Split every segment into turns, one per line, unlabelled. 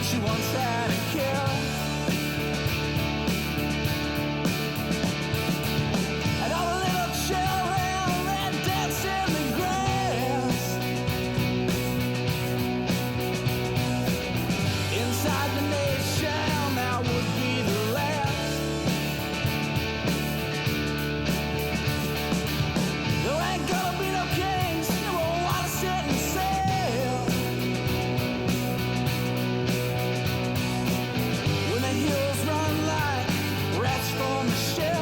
she once had a kill. And all the little children that dance in the grass inside the nation, that would be the last. There ain't gonna be no kings, you won't wanna sit and sail. When the hills run like rats from the ship.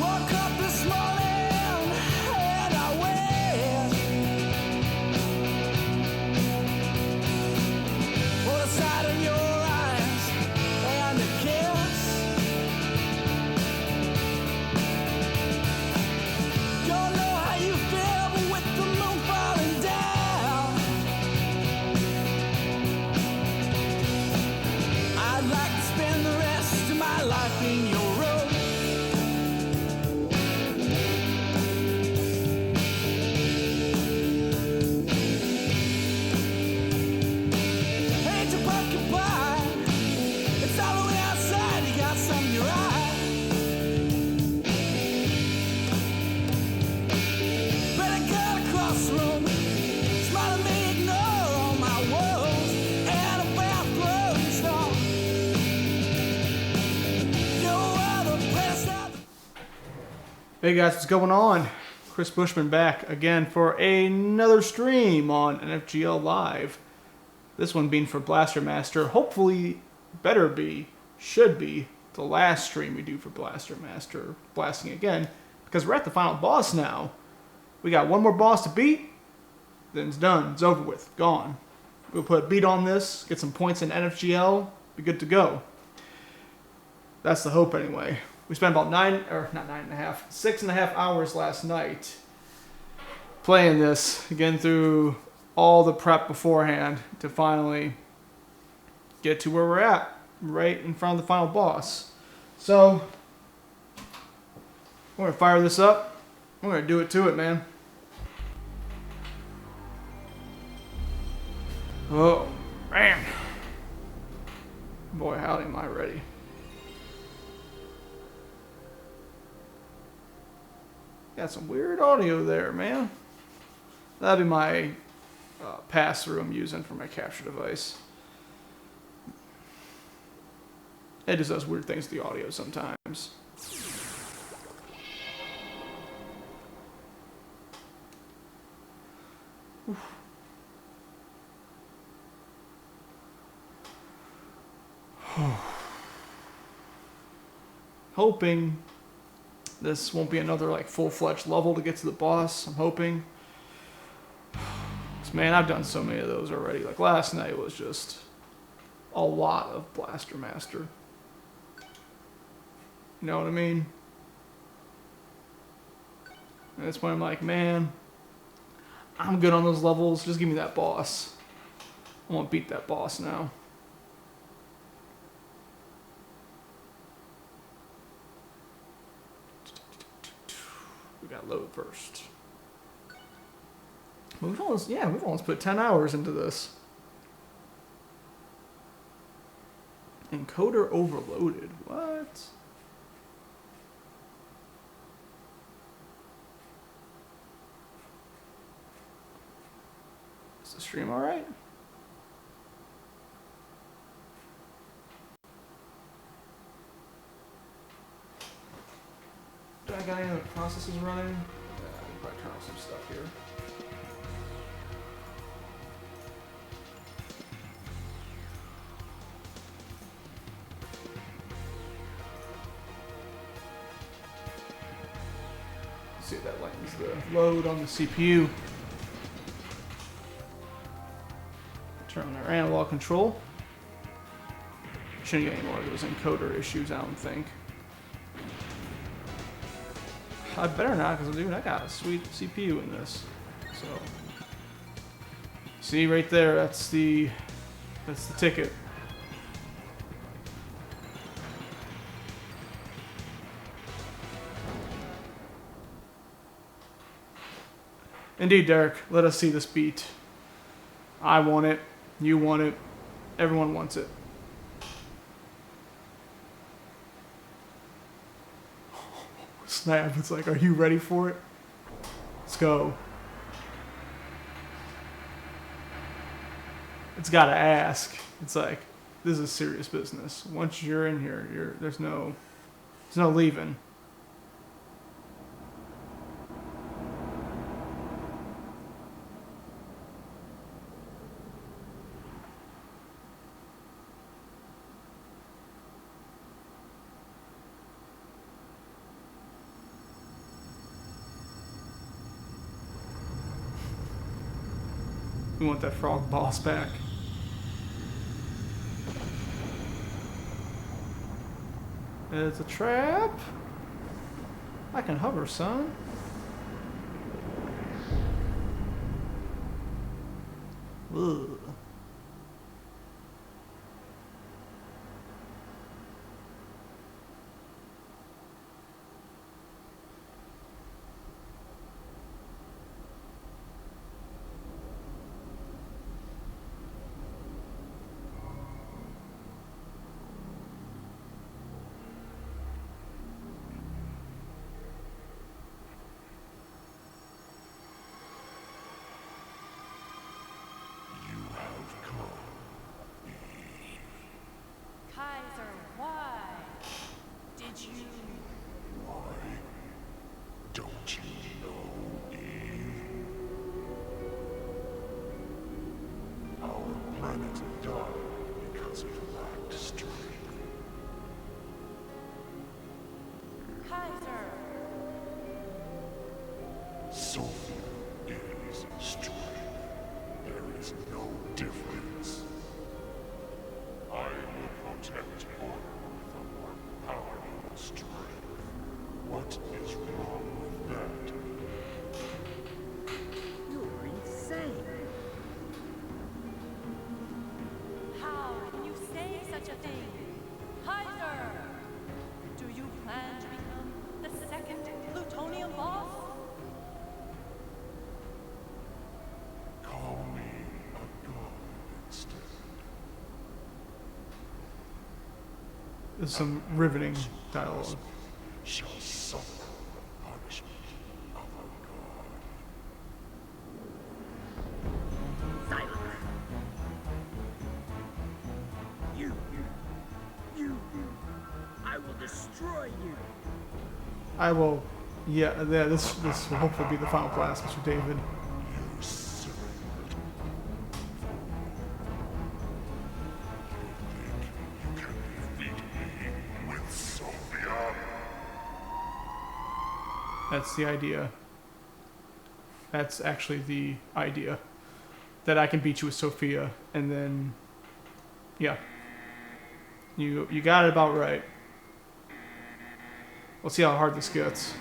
Woke up this morning and I wish for the sight of your eyes and a kiss. Don't know how you feel, but with the moon falling down, I'd like to spend the rest of my life in your room. Ain't your pumpkin pie? It's Halloween outside, you got some in your eye. Better cut across the room. Smile at me, ignore all my woes. And a bathroom stall. You are the best of the.
Hey guys, what's going on? Chris Bushman back again for another stream on NFGL Live. This one being for Blaster Master. Hopefully, should be the last stream we do for Blaster Master, blasting again, because we're at the final boss now. We got one more boss to beat, then it's done. It's over with. Gone. We'll put a beat on this, get some points in NFGL, be good to go. That's the hope anyway. We spent about 6.5 hours last night playing this, getting through all the prep beforehand to finally get to where we're at, right in front of the final boss. So, we're going to fire this up. We're going to do it to it, man. Oh, man. Boy, howdy, am I ready. Got some weird audio there, man. That'd be my pass-through I'm using for my capture device. It just does weird things to the audio sometimes. Hoping this won't be another like full-fledged level to get to the boss. I'm hoping. 'Cause, man, I've done so many of those already. Like last night was just a lot of Blaster Master. You know what I mean? And that's when I'm like, man, I'm good on those levels. Just give me that boss. I want to beat that boss now. We got load first. We've almost put 10 hours into this. Encoder overloaded. What? Is the stream alright? Do I got any other processes running? Yeah, I can probably turn off some stuff here. See if that lightens the load on the CPU. Turn on our analog control. Shouldn't get any more of those encoder issues, I don't think. I better not, because dude, I got a sweet CPU in this. So, see right there, that's the ticket. Indeed, Derek. Let us see this beat. I want it. You want it. Everyone wants it. Snap. It's like, are you ready for it? Let's go. It's gotta ask. It's like, this is serious business. Once you're in here, there's no leaving. We want that frog boss back. It's a trap. I can hover, son. Ugh.
Kaiser, why did you?
Why don't you know, Eve? Our planet died because it lacked strength.
Kaiser,
Sophia is strength. There is no difference. I will protect order with a more powerful strength. What is wrong with that?
You're insane.
how can you say such a thing? Kaiser, do you plan to become the second plutonium boss?
Call me a god instead.
There's some riveting dialogue.
Shall suffer the punishment of a god.
Silence. You. I will destroy you.
I will. Yeah. This will hopefully be the final class, Mr. David.
You silly little fool. You think you can defeat me with Sophia?
That's the idea. That's actually the idea. That I can beat you with Sophia, and then, yeah. You got it about right. Let's see how hard this gets.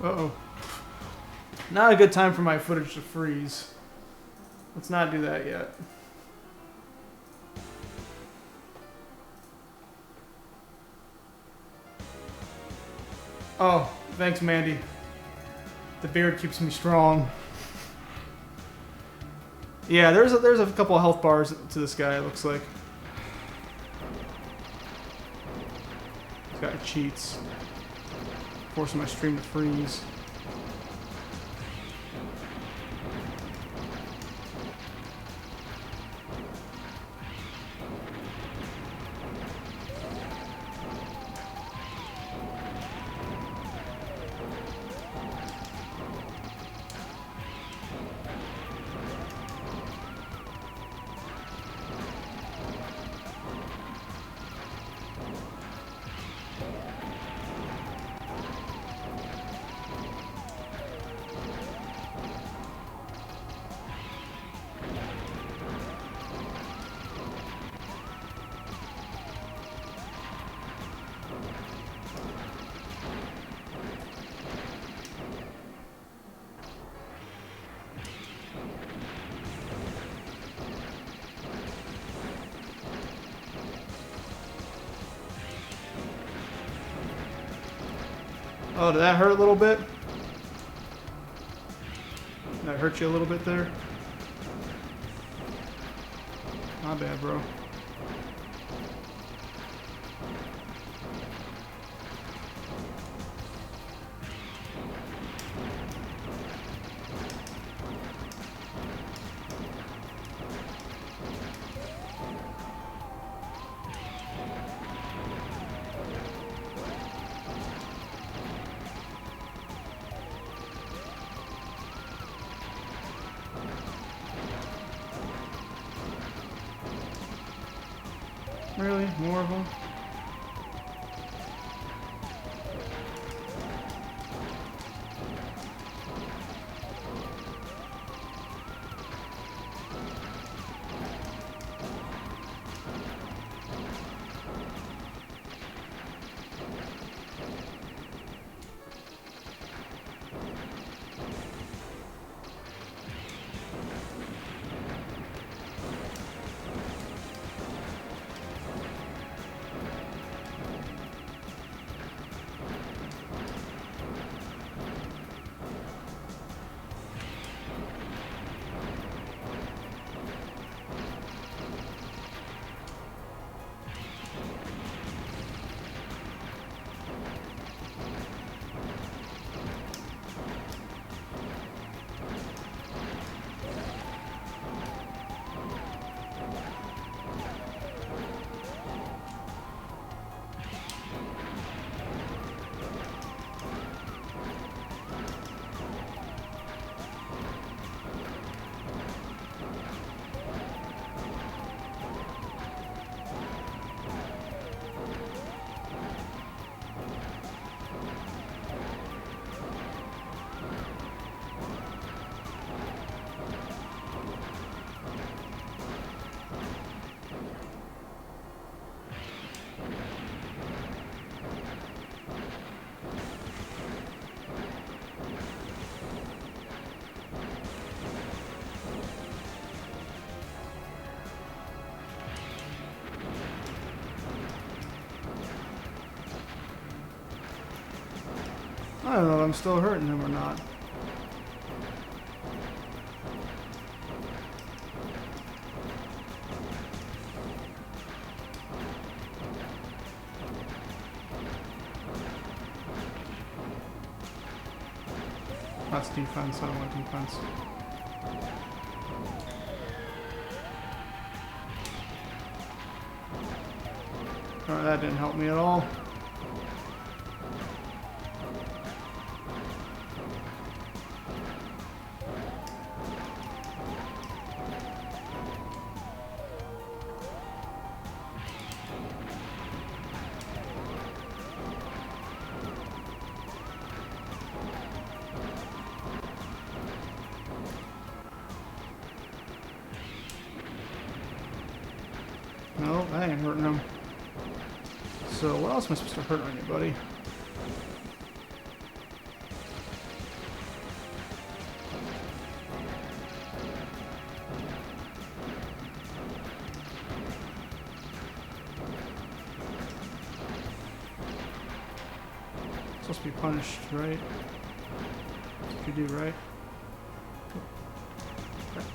Uh-oh. Not a good time for my footage to freeze. Let's not do that yet. Oh, thanks, Mandy. The beard keeps me strong. Yeah, there's a couple of health bars to this guy, it looks like. This guy cheats. Forcing my stream to freeze. Oh, did that hurt a little bit? Did that hurt you a little bit there? Not bad, bro. Really? More of them? I don't know if I'm still hurting him or not. That's defense, I don't want defense. Alright, that didn't help me at all. No, that ain't hurting him. So what else am I supposed to hurt on you, buddy? Supposed to be punished, right? If you do, right? Okay.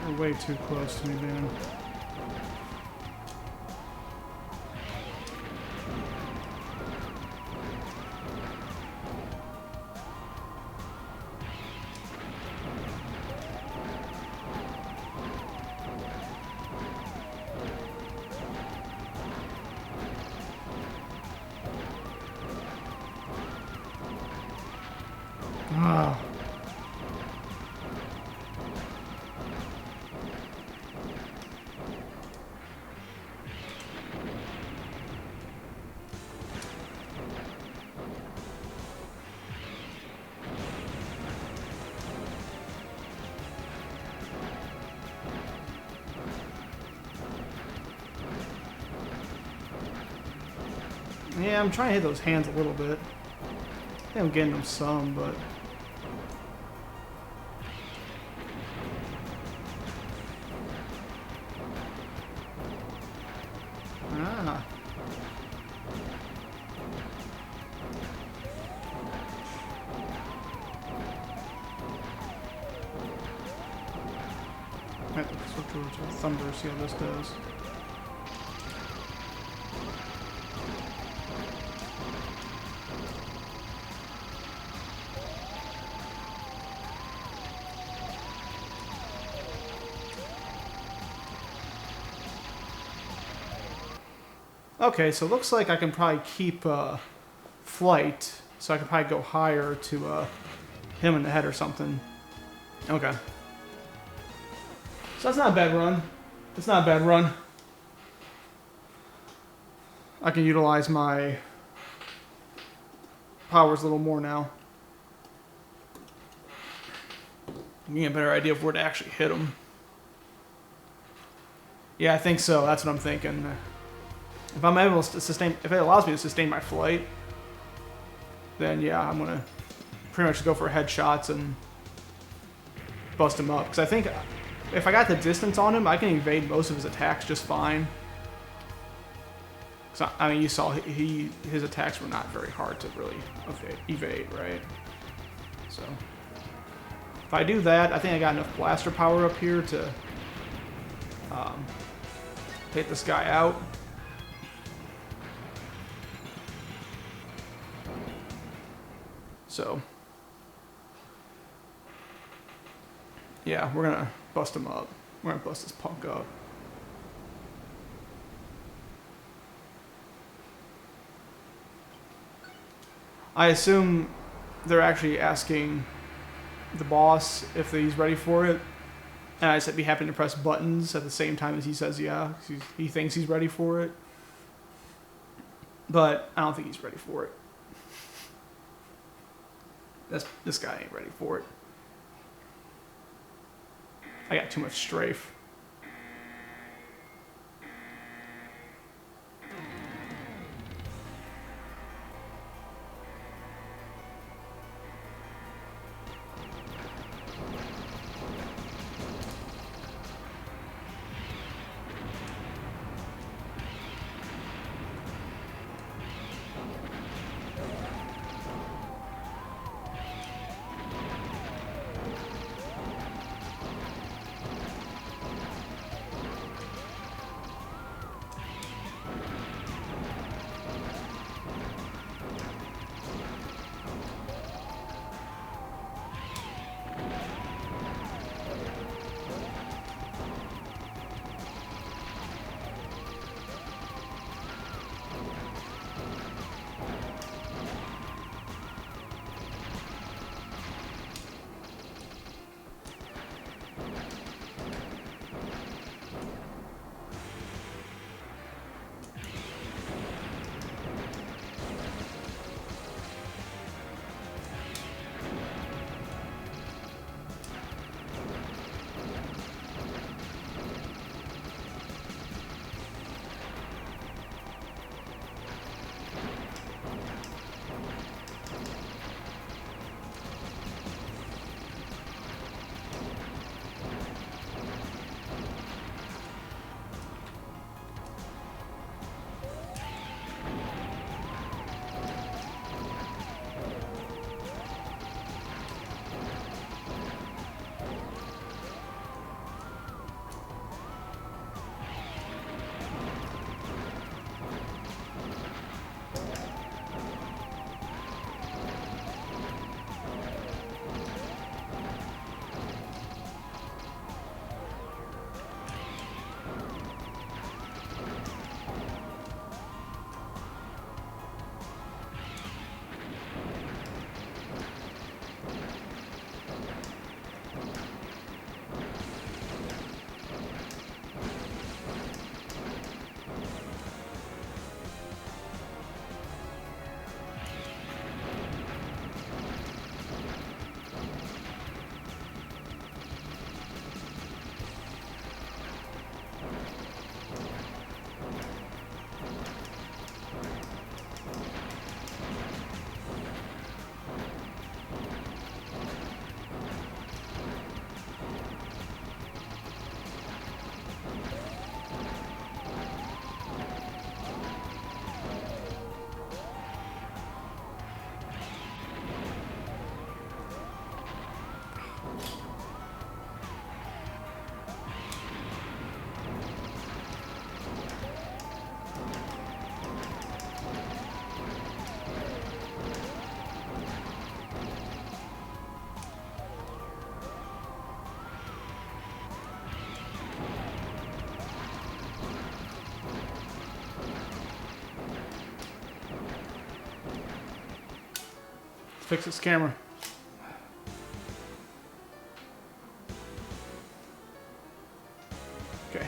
You're way too close to me, man. Ah. Yeah, I'm trying to hit those hands a little bit. I think I'm getting them some, but... Ah. I have to switch over to Thunder, see how this does. Okay, so it looks like I can probably keep flight, so I can probably go higher to hit him in the head or something. Okay. So that's not a bad run. It's not a bad run. I can utilize my powers a little more now. I'm getting a better idea of where to actually hit him. Yeah, I think so. That's what I'm thinking. If I'm able to sustain, if it allows me to sustain my flight, then yeah, I'm gonna pretty much go for headshots and bust him up. Because I think if I got the distance on him, I can evade most of his attacks just fine. So I mean, you saw his attacks were not very hard to really evade, right? So if I do that, I think I got enough blaster power up here to take this guy out. So, yeah, we're gonna bust him up. We're gonna bust this punk up. I assume they're actually asking the boss if he's ready for it. And I said be happy to press buttons at the same time as he says yeah. He thinks he's ready for it. But I don't think he's ready for it. This guy ain't ready for it. I got too much strafe. fix this camera. Okay.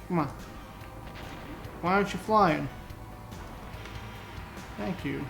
Come on. Why aren't you flying? Thank you.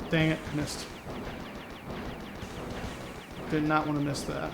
Dang it, missed. Did not want to miss that.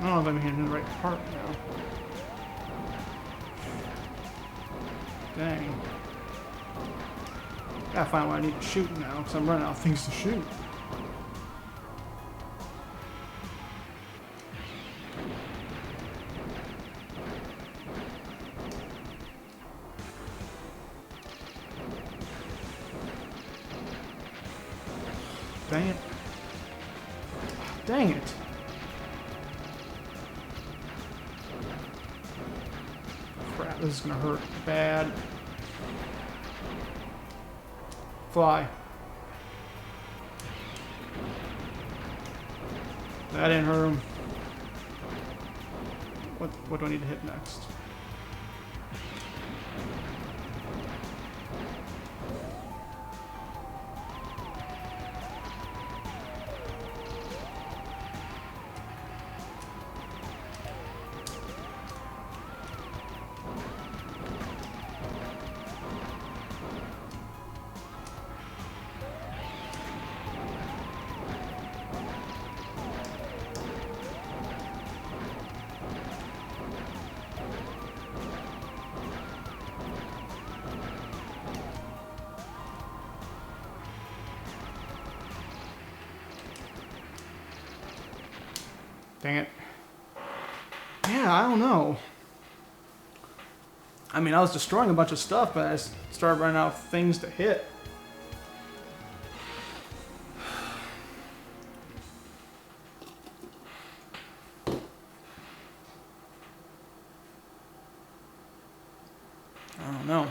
I don't know if I'm hitting the right part now. Dang. Gotta find what I need to shoot now, because I'm running out of things to shoot. Dang it. Dang it. Crap, this is gonna hurt bad. Fly. That didn't hurt him. What do I need to hit next? Dang it. Yeah, I don't know. I mean, I was destroying a bunch of stuff, but I started running out of things to hit. know.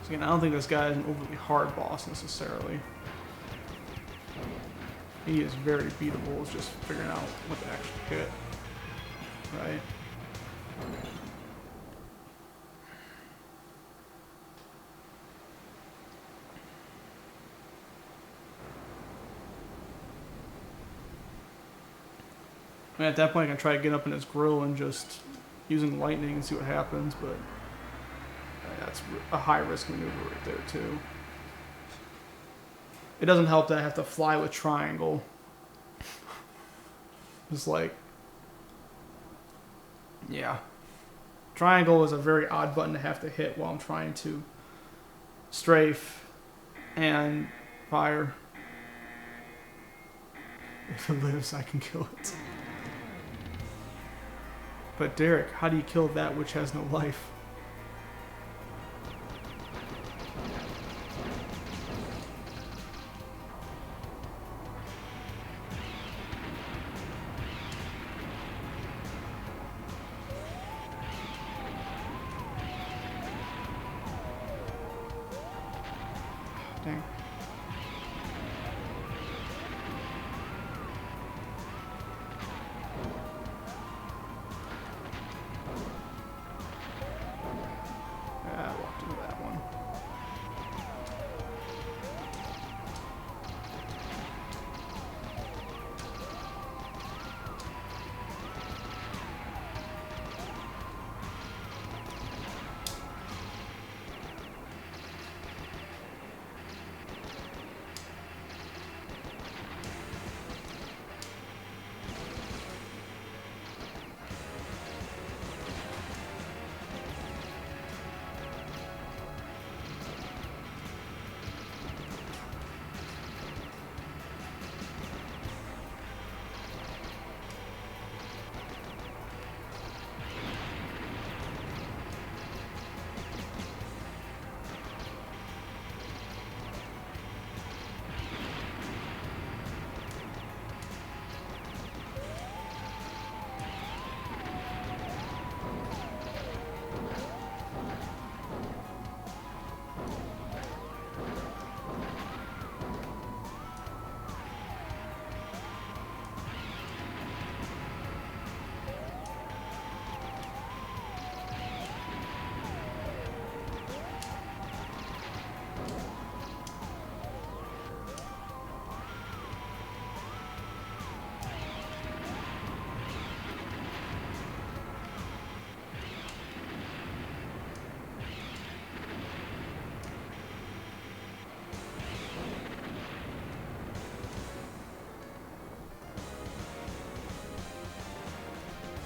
So again, I don't think this guy is an overly hard boss necessarily. He is very beatable. It's just figuring out what to actually hit. Right? I mean, at that point, I can try to get up in his grill and just using lightning and see what happens, but that's a high-risk maneuver right there, too. It doesn't help that I have to fly with triangle. It's like... yeah. Triangle is a very odd button to have to hit while I'm trying to strafe and fire. If it lives, I can kill it. But Derek, how do you kill that which has no life? Dang. I walked into that one.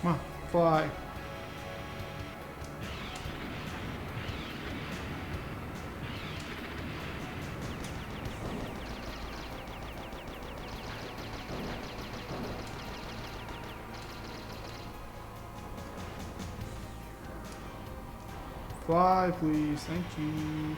Come on, fly. Fly, please. Thank you.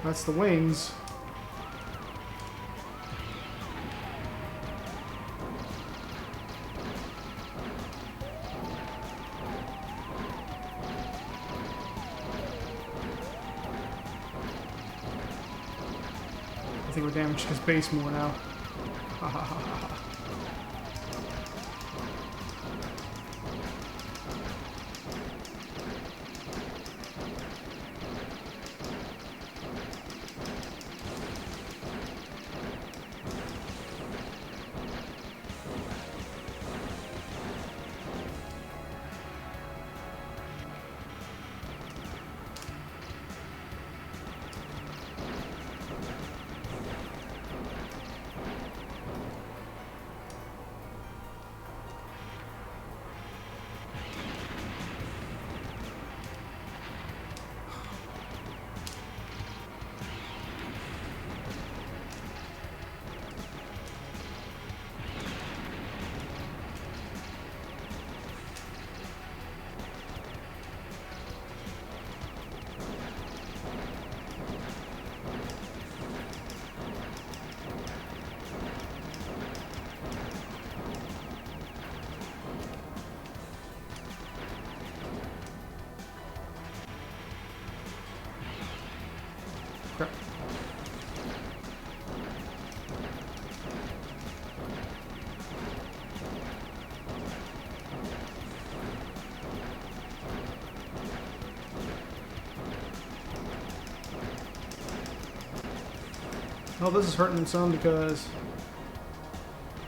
That's the wings. I think we're damaging his base more now. Ha ha ha ha ha. Crap. Oh, this is hurting some because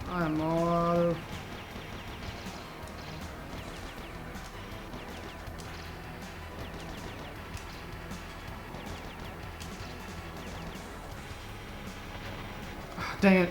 I'm all out of... Dang it.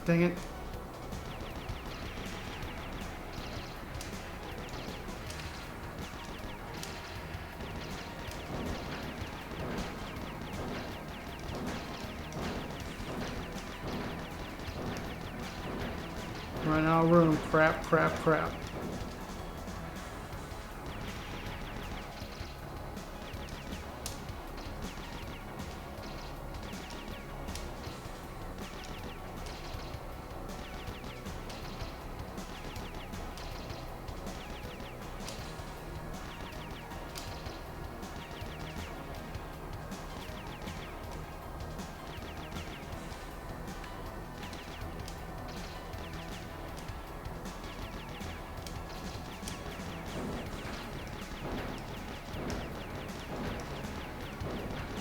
Dang it. Right now, room. Crap, crap, crap.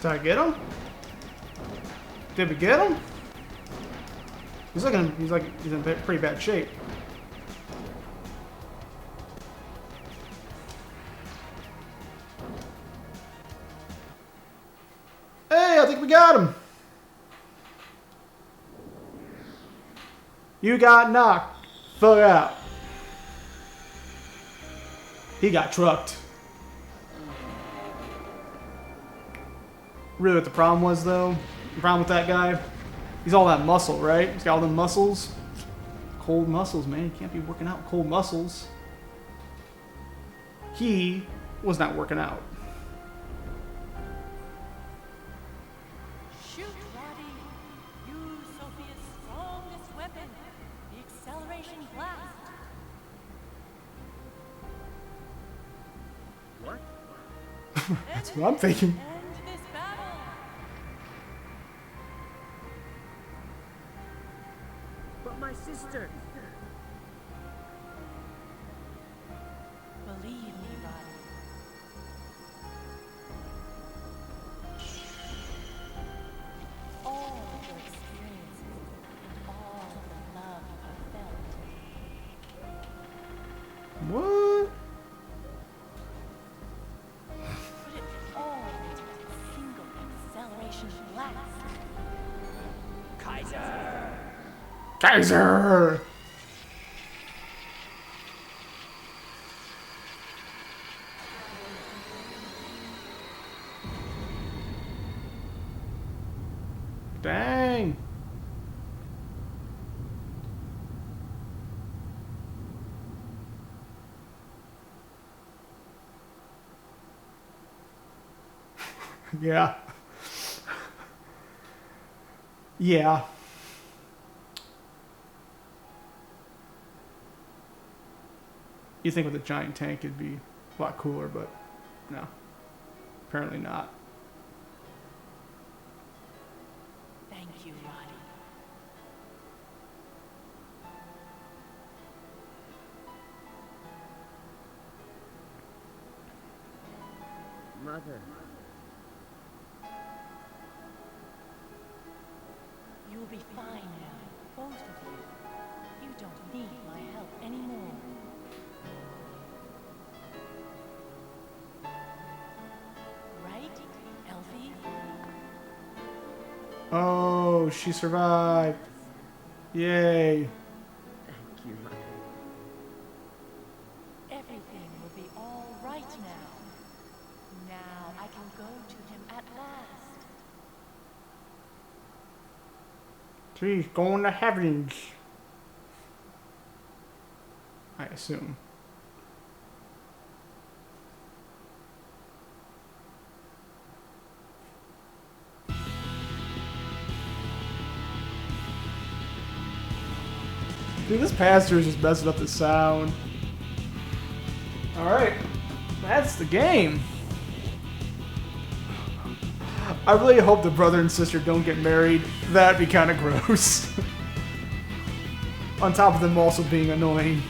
Did I get him? Did we get him? He's in pretty bad shape. Hey, I think we got him. You got knocked. Fuck out. He got trucked. Really what the problem was, though? The problem with that guy? He's all that muscle, right? He's got all them muscles. Cold muscles, man. You can't be working out with cold muscles. He was not working out.
Shoot, Roddy. Use Sophia's strongest weapon, the acceleration blast.
What?
That's what I'm thinking.
End this battle.
But my sister.
Believe me, Roddy. All of your experiences and all of the love you have felt.
Kaiser! Dang! Yeah. Yeah. You think with a giant tank it'd be a lot cooler, but no. Apparently not.
Thank you, Roddy.
Mother.
You'll be fine now, both of you. You don't need my help anymore. Right, Elfie?
Oh, she survived. Yay.
Thank you, Mother.
Everything will be all right now. Now I can go to him at last.
She's going to heavens. I assume. Dude, this pastor is just messing up the sound. Alright. That's the game. I really hope the brother and sister don't get married. That'd be kind of gross. On top of them also being annoying.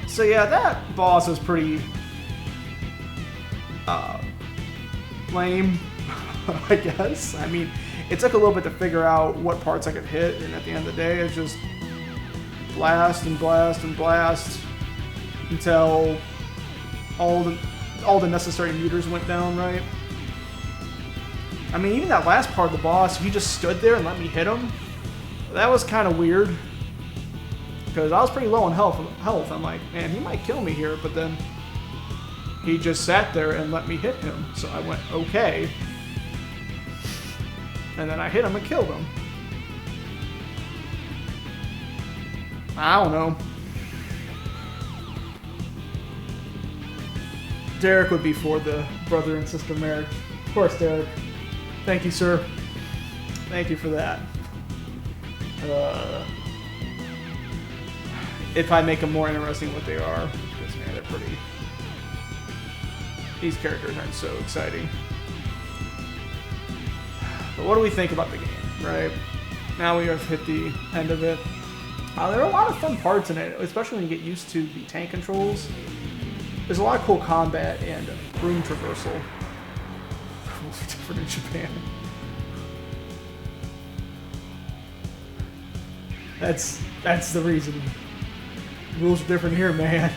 So yeah, that boss was pretty lame, I guess. I mean, it took a little bit to figure out what parts I could hit, and at the end of the day, it's just blast and blast and blast until all the necessary meters went down, right? I mean, even that last part of the boss, he just stood there and let me hit him. That was kind of weird. Because I was pretty low on health. I'm like, man, he might kill me here, but then he just sat there and let me hit him. So I went, okay. And then I hit him and killed him. I don't know. Derek would be for the brother and sister marriage. Of course, Derek. Thank you, sir. Thank you for that. If I make them more interesting what they are, because man, they're pretty. These characters aren't so exciting. But what do we think about the game, right? Now we have hit the end of it. There are a lot of fun parts in it, especially when you get used to the tank controls. There's a lot of cool combat and room traversal. Rules are different in Japan. That's the reason. Rules are different here, man.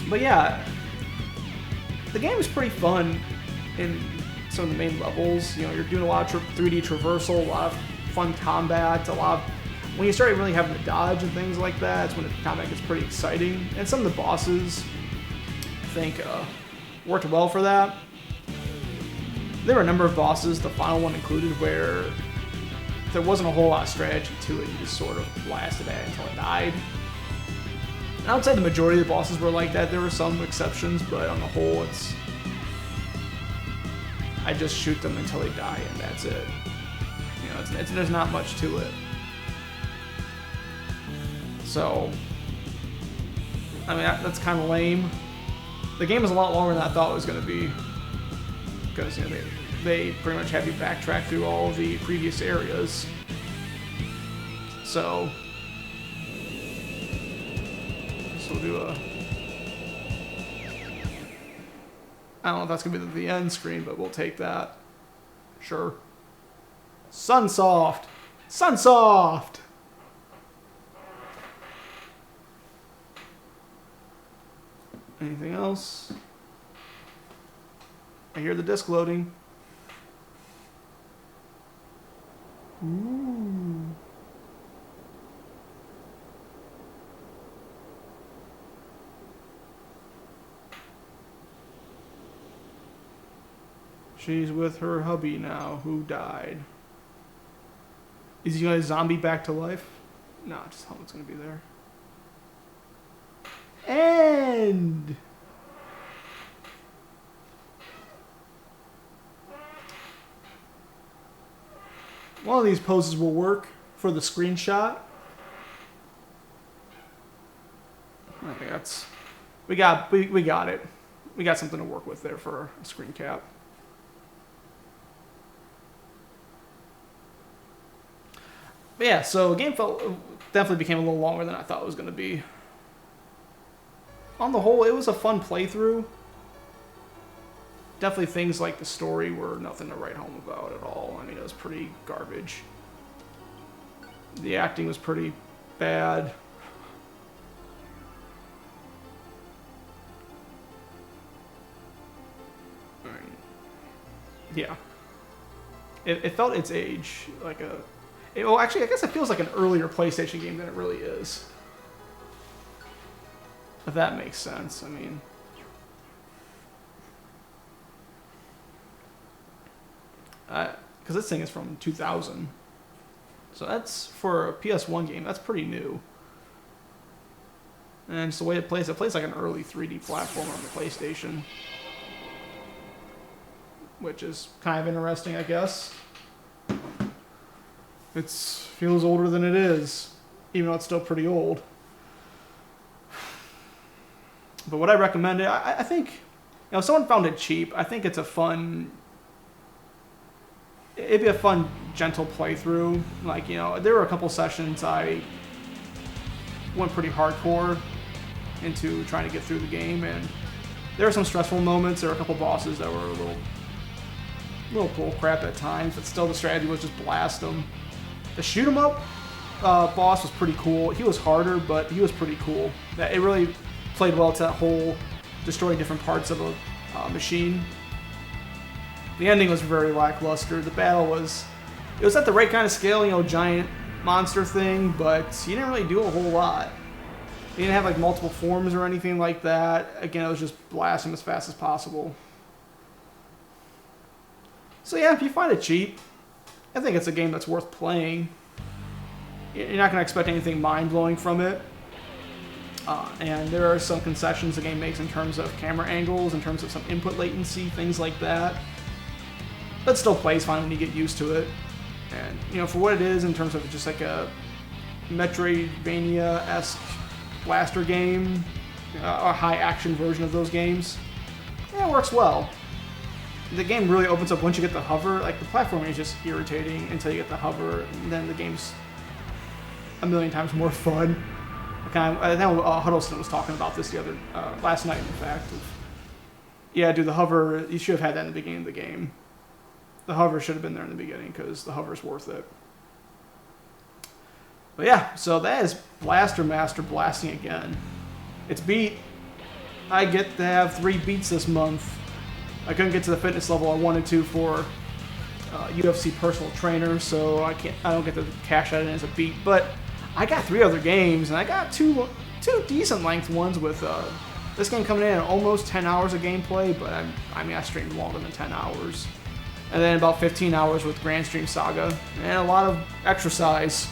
But yeah, the game is pretty fun in some of the main levels. You know, you're doing a lot of 3D traversal, a lot of fun combat, a lot of... When you start really having to dodge and things like that, it's when the combat gets pretty exciting. And some of the bosses, I think, worked well for that. There were a number of bosses, the final one included, where there wasn't a whole lot of strategy to it. You just sort of blasted at it until it died. And I would say the majority of the bosses were like that. There were some exceptions, but on the whole, it's... I just shoot them until they die, and that's it. You know, there's not much to it. So, I mean, that's kind of lame. The game is a lot longer than I thought it was going to be. Because, you know, they pretty much have you backtrack through all the previous areas. So, this will do a... I don't know if that's going to be the end screen, but we'll take that. Sure. Sunsoft! Sunsoft! Anything else? I hear the disc loading. Ooh. She's with her hubby now, who died. Is he gonna zombie back to life? No, just Helmet's gonna be there. And one of these poses will work for the screenshot. I think that's we got it. We got something to work with there for a screen cap. But yeah, so the game definitely became a little longer than I thought it was going to be. On the whole, it was a fun playthrough. Definitely things like the story were nothing to write home about at all. I mean, it was pretty garbage. The acting was pretty bad. I mean, yeah. It felt its age, like a... well, actually, I guess it feels like an earlier PlayStation game than it really is. If that makes sense, I mean... because this thing is from 2000. So that's, for a PS1 game, that's pretty new. And just the way it plays like an early 3D platformer on the PlayStation. Which is kind of interesting, I guess. It feels older than it is, even though it's still pretty old. But would I recommend it? I think, if someone found it cheap, I think it's a fun... It'd be a fun, gentle playthrough. Like, there were a couple sessions I went pretty hardcore into trying to get through the game, and there were some stressful moments. There were a couple bosses that were a little bull crap at times, but still the strategy was just blast them. The shoot 'em up boss was pretty cool. He was harder, but he was pretty cool. It really played well to that whole destroying different parts of a machine. The ending was very lackluster. The battle was at the right kind of scale, giant monster thing, but you didn't really do a whole lot. You didn't have like multiple forms or anything like that. Again, it was just blast him as fast as possible. So yeah, if you find it cheap, I think it's a game that's worth playing. You're not going to expect anything mind-blowing from it. And there are some concessions the game makes in terms of camera angles, in terms of some input latency, things like that. But still plays fine when you get used to it. And, for what it is in terms of just like a Metroidvania-esque blaster game, a high-action version of those games, yeah, it works well. The game really opens up once you get the hover. Like, the platforming is just irritating until you get the hover, and then the game's a million times more fun. I know Huddleston was talking about this last night, in fact. Yeah, dude, the hover, you should have had that in the beginning of the game. The hover should have been there in the beginning, because the hover's worth it. But yeah, so that is Blaster Master blasting again. It's beat. I get to have 3 beats this month. I couldn't get to the fitness level I wanted to for UFC personal trainer, so I don't get to cash that in as a beat. But I got 3 other games, and I got two decent length ones with this game coming in at almost 10 hours of gameplay, but I streamed longer than 10 hours. And then about 15 hours with Grand Stream Saga, and a lot of exercise.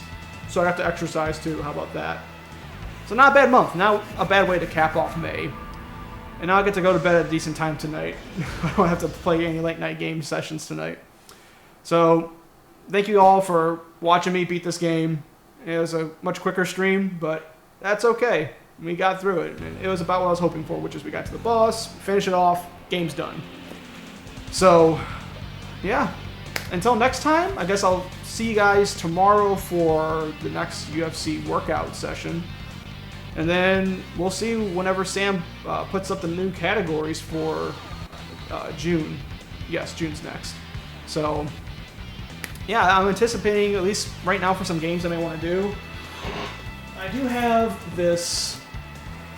So I have to exercise too, how about that? So not a bad month, not a bad way to cap off May. And now I get to go to bed at a decent time tonight. I don't have to play any late night game sessions tonight. So thank you all for watching me beat this game. It was a much quicker stream, but that's okay. We got through it. And it was about what I was hoping for, which is we got to the boss, finish it off, game's done. So, yeah. Until next time, I guess I'll see you guys tomorrow for the next UFC workout session. And then we'll see whenever Sam puts up the new categories for June. Yes, June's next. So, yeah, I'm anticipating, at least right now, for some games I may want to do. I do have this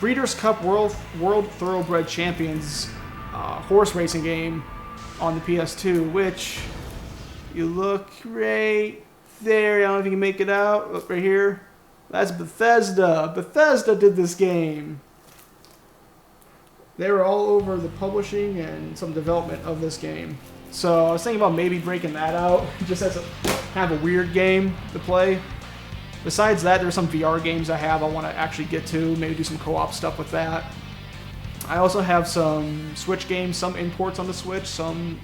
Breeders' Cup World Thoroughbred Champions horse racing game on the PS2, which you look right there. I don't know if you can make it out. Look right here. That's Bethesda. Bethesda did this game. They were all over the publishing and some development of this game. So I was thinking about maybe breaking that out, just as a kind of a weird game to play. Besides that, there's some VR games I have I want to actually get to, maybe do some co-op stuff with that. I also have some Switch games, some imports on the Switch, some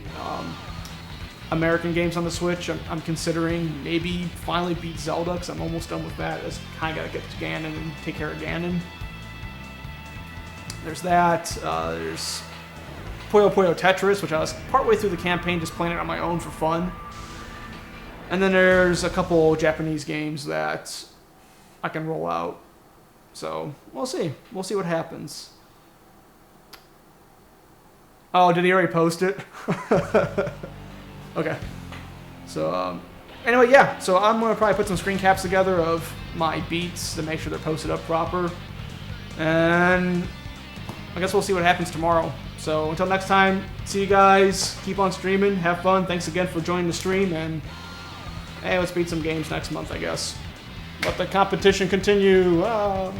American games on the Switch. I'm considering maybe finally beat Zelda, because I'm almost done with that. I just kind of got to get to Ganon and take care of Ganon. There's that. There's Puyo Puyo Tetris, which I was partway through the campaign just playing it on my own for fun. And then there's a couple Japanese games that I can roll out. So we'll see. We'll see what happens. Oh, did he already post it? Okay. So anyway, yeah. So I'm going to probably put some screen caps together of my beats to make sure they're posted up proper. And I guess we'll see what happens tomorrow. So until next time, see you guys. Keep on streaming. Have fun. Thanks again for joining the stream. And hey, let's beat some games next month, I guess. Let the competition continue. Ah.